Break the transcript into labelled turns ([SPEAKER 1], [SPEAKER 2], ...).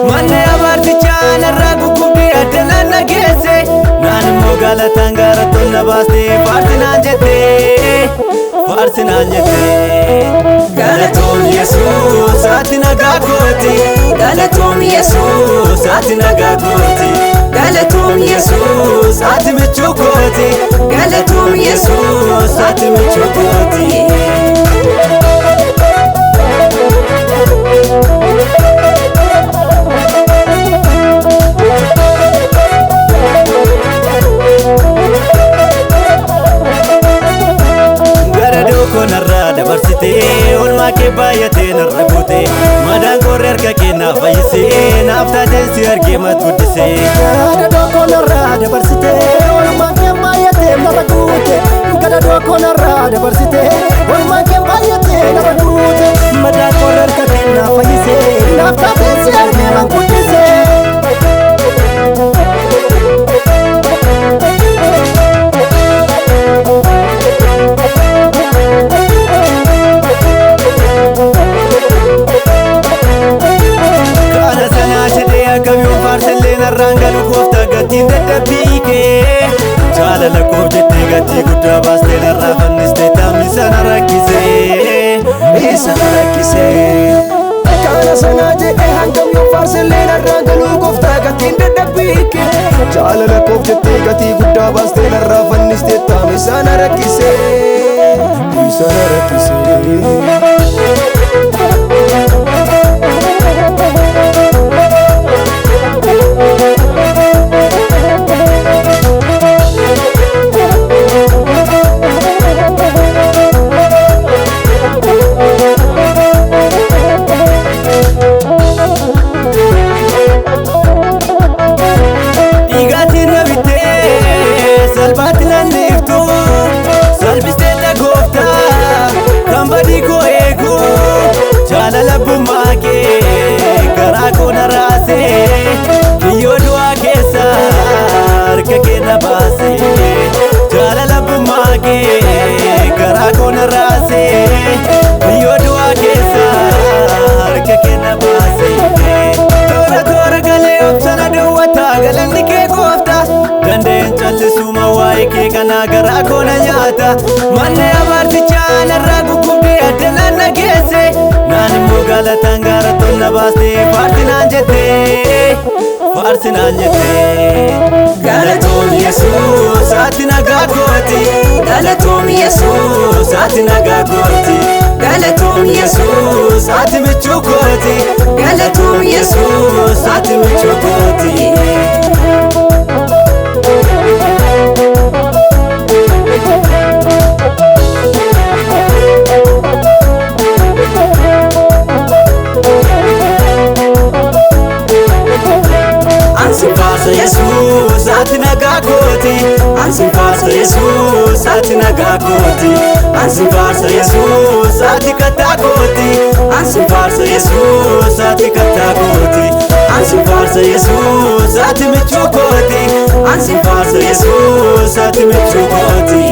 [SPEAKER 1] Manne abartichaan irraa guggubdee addanaan nageesse naannoo galataan gara tolna baastee faarsinaan jettee galatoom Yesuus ati nagaa kooti galatoom Yesuus ati nagaa kooti galatoom Yesuus ati michuu kooti galatoom Yesuus ati michuu kooti. Konarra dabarsitee olmaa kee baay'atee narra guutee madaan korre harka kee naaf fayyisee naaf taatee si argee mat guddisee.
[SPEAKER 2] Gadadoo konarra dabarsitee olmaa kee baay'atee narra guutee gadadoo konarra dabarsitee olmaa kee baay'atee narra guutee madaan korre harka kee naaf fayyisee naaf taatee si argee mat guddisee.
[SPEAKER 1] Rangalu gooftaa gatiin dadhabbiikee jaalala koof jettee gatii guddaa baastee narraa fannistee taa'amni sana rakkisee
[SPEAKER 2] Kana sana jedhee hangam yoo faarsillee narraa galuu gooftaa gatiin dadhabbiikee jaalala koof jettee gatii guddaa baastee narraa fannistee taa'amni sana rakkisee.
[SPEAKER 1] Kana garaa koona nyaata manne abartichaan irraa guggubdee addanaan nageesse naannoo galataan gara tolna baastee faarsinaan jettee galatoom Yesuus ati nagaa kooti galatoom Yesuus ati nagaa kooti galatoom Yesuus ati michuu kooti galatoom Yesuus ati michuu kooti. Yesuus ati nagaa kooti ansi faarsa Yesuus ati nagaa kooti ansi faarsa Yesuus ati kattaa kooti ansi faarsa Yesuus ati kattaa kooti ansi faarsa Yesuus ati michuu kooti ansi faarsa Yesuus ati michuu kooti.